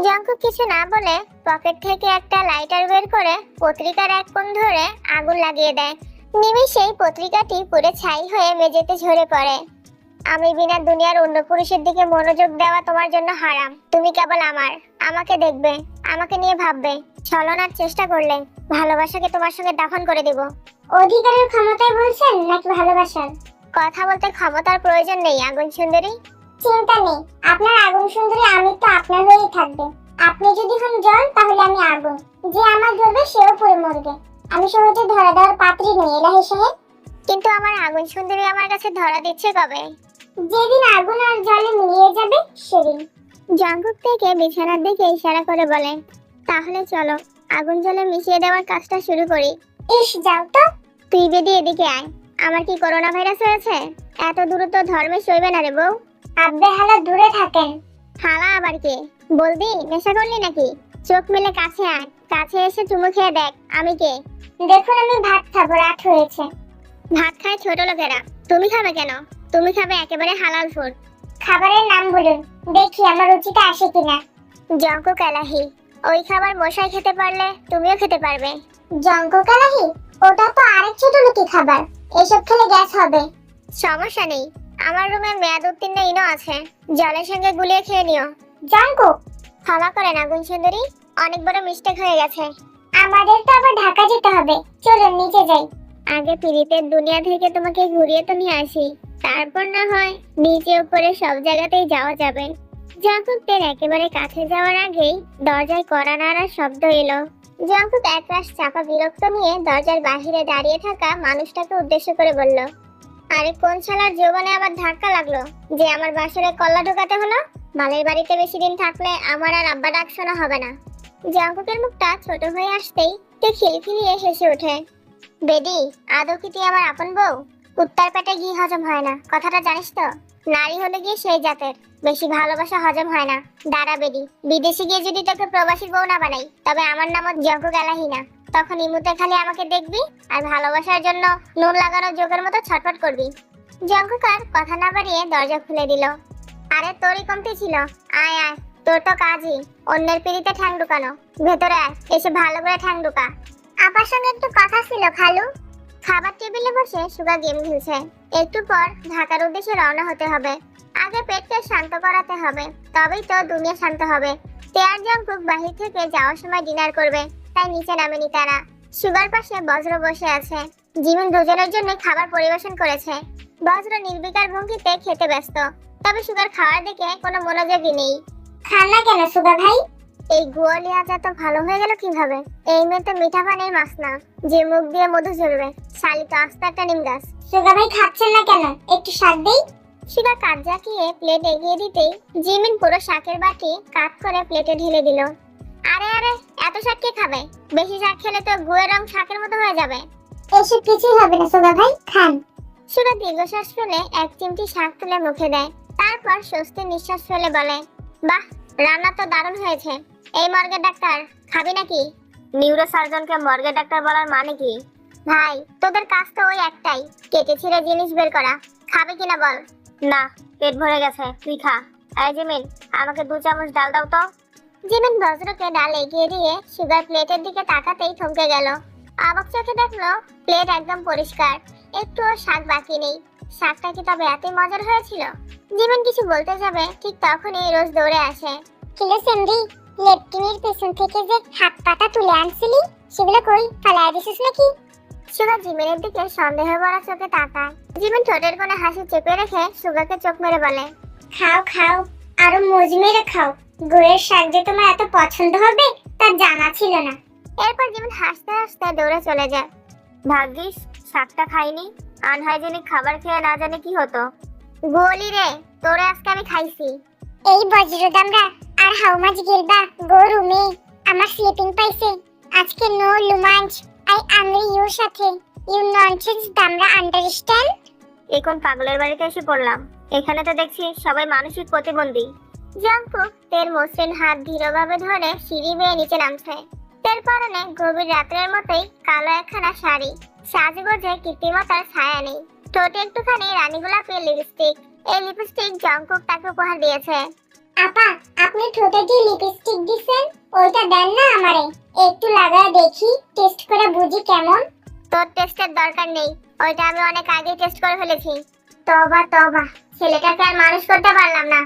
Jungkook কিছু না বলে পকেট থেকে একটা লাইটার বের করে পত্রিকার এক কোণ ধরে আগুন লাগিয়ে দেয়। নিমেষেই পত্রিকাটি পুড়ে ছাই হয়ে মেঝেতে ঝরে পড়ে। আমি বিনা দুনিয়ার অন্য পুরুষের দিকে মনোযোগ দেওয়া তোমার জন্য হারাম। তুমি কেবল আমাকে দেখবে, আমাকে নিয়ে ভাববে। ছলনার চেষ্টা করলে ভালোবাসাকে তোমার সঙ্গে দাফন করে দেব। অধিকারের ক্ষমতায় বলছেন নাকি ভালোবাসার? কথা বলতে ক্ষমতার প্রয়োজন নেই আগুন সুন্দরী। চিন্তা নেই, আপনার আগুন সুন্দরী আমি তো আপনার হয়েই থাকবে। আপনি যদি হন জল তাহলে আমি আগুন। যে আমার ধরবে সেও পুড়ে মরবে। আমি সহজে ধরা দেওয়ার পাত্রী নই এলাহি সাহেব। কিন্তু আমার আগুন সুন্দরী আমার কাছে ধরা দিচ্ছে কবে? যেদিন আগুন আর জলে মিলিয়ে যাবে সেদিন। জঙ্কুক থেকে বিছানার দিকে ইশারা করে বলে, তাহলে চলো আগুন জলে মিশিয়ে দেওয়ার কাজটা শুরু করি। ইস যাও তো। তুই বেদি এদিকে আয়। আমার কি করোনা ভাইরাস হয়েছে? এত দূরত্ব ধর্মে সইবে না রে বউ। আব্বে হালা দূরে থাকেন। হালা আবার কে? বলদি নেশা করলি নাকি? চোখ মেলে কাছে আয়, কাছে এসে চুমু খেয়ে দেখ আমি কে। দেখুন আমি ভাত খাবো, রাত হয়েছে। ভাত খায় ছোট লোকেরা, তুমি খাবে কেন? তুমি খাবে একেবারে হালাল ফুড। খাবারের নাম বলুন, দেখি আমার রুচিটা আসে কিনা। জঙ্কুক এলাহি, ওই খাবার মশাই খেতে পারলে তুমিও খেতে পারবে। জঙ্কুক এলাহি? ওটা তো আরেক ছোট লোকি খাবার, এসব খেলে গ্যাস হবে। সমস্যা নেই, আমার রুমে মেয়াদ উত্তীর্ণ ইনো আছে, জলের সঙ্গে গুলিয়ে খেয়ে নিও। জঙ্কুক, ক্ষমা করেন আগুন সুন্দরী, অনেক বড় মিস্টেক হয়ে গেছে। আমাদের তো আবার ঢাকা যেতে হবে, চলুন নিচে যাই। আগে পীড়িতের দুনিয়া থেকে তোমাকে ঘুরিয়ে তো নিয়ে আসি, তারপর না হয় নিচে উপরে সব জায়গাতেই যাওয়া যাবে। জঙ্কুকের একেবারে কাছে যাওয়ার আগেই দরজায় কড়া নাড়ার শব্দ এলো। জঙ্কুক একরাশ চাপা বিরক্ত নিয়ে দরজার বাহিরে দাঁড়িয়ে থাকা মানুষটাকে উদ্দেশ্য করে বলল, আরে কোন শালার যৌবনে আবার ধাক্কা লাগলো যে আমার বাসরে কল্লা ঢোকাতে হলো? মালের বাড়িতে বেশি দিন থাকলে আমার আর আব্বা ডাক শোনা হবে না। জঙ্কুকের মুখটা ছোট হয়ে আসতেই তে খিলখিলিয়ে হেসে ওঠে। বেডি, আদৌ কি তুই আমার আপন বউ? কুত্তার পেটে ঘি হজম হয় না, কথাটা জানিস তো? নারী হলে গিয়ে সেই জাতের, বেশি ভালোবাসা হজম হয় না। দাঁড়া বেডি, বিদেশে গিয়ে যদি তোকে প্রবাসী বউ না বানাই, তবে আমার নামও জঙ্কুক এলাহি না। তখন ইমুতে খালি আমাকে দেখবি আর ভালোবাসার জন্য নুন লাগানো যোগের মতো ছটফট করবি। জঙ্কুক আর কথা না বাড়িয়ে দরজা খুলে দিল। আরে তোরই কমতি ছিল, আয় আয়, তোর তো কাজই অন্যের পিড়িতে ঠ্যাং ঢুকানো। ভেতরে আয়, এসে ভালো করে ঠ্যাং ঢুকা। আপার সঙ্গে একটু কথা ছিল খালু। খাবার টেবিলে বসে সুগা গেম খেলছে। একটু পর ঢাকার উদ্দেশ্যে রওনা হতে হবে। আগে পেটকে শান্ত করাতে হবে, তবেই তো দুনিয়া শান্ত হবে। তেয়ার জঙ্কুক বাহির থেকে যাওয়ার সময় ডিনার করবে, তাই নিচে নামেনি তারা। সুগার পাশে বজ্র বসে আছে। জিমিন দুজনের জন্য খাবার পরিবেশন করেছে। বজ্র নির্বিকার ভঙ্গিতে খেতে ব্যস্ত, তবে সুগার খাওয়ার দিকে কোনো মনোযোগই নেই। খান না কেন সুগা ভাই? এই গুয়ালিয়াটা তো ভালো হয়ে গেল কিভাবে? এই মেয়ে তো মিঠা পানির মাছ না যে মুখ দিয়ে মধু ঝরবে। শালি তো আস্ত একটা নিম গাছ। সুগা ভাই খাচ্ছেন না কেন? একটু শাক দেই। সুগা কাঠ জাকিয়ে প্লেট এগিয়ে দিতেই জিমিন পুরো শাকের বাটি কাট করে প্লেটে ঢেলে দিল। আরে আরে, এত শাক কে খাবে? বেশি শাক খেলে তো গুয়ের রং শাকের মতো হয়ে যাবে। এসব কিছুই হবে না সুগা ভাই, খান। সুগা দীর্ঘশ্বাস ফেলে এক চিমটি শাক তুলে মুখে দেয়, তারপর স্বস্তির নিঃশ্বাস ফেলে বলে, বাহ, রান্না তো দারুণ হয়েছে। এই মর্গের ডাক্তার, খাবি নাকি? নিউরো সার্জনকে মর্গের ডাক্তার বলার মানে কি? ভাই, তোদের কাজ তো ওই একটাই, কেটে ছিঁড়ে জিনিস বের করা। খাবে কিনা বল? না, পেট ভরে গেছে, তুই খা। এই জিমিন, আমাকে 2 চামচ ডাল দাও তো। জিমিন বজ্রকে ডাল এগিয়ে দিয়ে সুগার প্লেটের দিকে তাকাতেই থমকে গেল। অবাক চোখে দেখলো প্লেট একদম পরিষ্কার, একটুও শাক বাকি নেই। শাকটা কি তবে এতই মজার হয়েছিল? জিমিন কিছু বলতে যাবে, ঠিক তখনই রোজ দৌড়ে আসে। কিলো সেমরি, লেপটিনের পেছন থেকে যে হাত পাতা তুলে আনছিলি সেগুলো কই, ফালায় দিছিস নাকি? সুগা জিমিনের দিকে সন্দেহ ভরা চোখে তাকায়। জিমিন ঠোঁটের কোণে হাসি চেপে রেখে সুগাকে চোখ মেরে বলে, খাও খাও, আরো মজ মেরে খাও। গুড়ের শাক যে তোমার এত পছন্দ হবে তা জানা ছিল না। এরপর জিমিন হাসতে হাসতে দৌড়ে চলে যায়। ভাগ্যিস শাকটা খাইনি, আনহাইজেনিক খাবার খেয়ে না জানি কি হতো। গোলি রে, তোরে আজকে আমি খাইছি। এই বজ্রদামরা আর হাউ মাছ গেলবা গো রুমে, আমার স্লিপিং পাইছে আজকে। নো লুমাঞ্চ, আই আংরি ইউর সাথে। ইউ ননসেন্স দামরা, আন্ডারস্ট্যান্ড? এখন পাগলের বাড়িতে এসে পড়লাম, এখানে তো দেখছি সবাই মানসিক প্রতিবন্ধী। জঙ্কুক তের মসৃণ হাত ধীরভাবে ধরে সিঁড়ি বেয়ে নিচে নামছে। তের পরনে গভীর রাত্রের মতোই কালো একখানা শাড়ি, সাজগোজে কৃত্রিমতার ছায়া নেই। ঠোঁটে একটুখানি রানী গোলাপের লিপস্টিক। এই লিপস্টিক জঙ্কুক তাকে উপহার দিয়েছে। আপা, আপনি ঠোঁটে যে লিপস্টিক লিপস্টিক দিছেন ওইটা দেন না আমারে, একটু লাগায় দেখি, টেস্ট করে বুঝি কেমন। তোর টেস্টের দরকার নেই, ওইটা আমি অনেক আগে টেস্ট করে ফেলেছি। তবা তবা, ছেলেটাকে আর মানুষ করতে পারলাম না।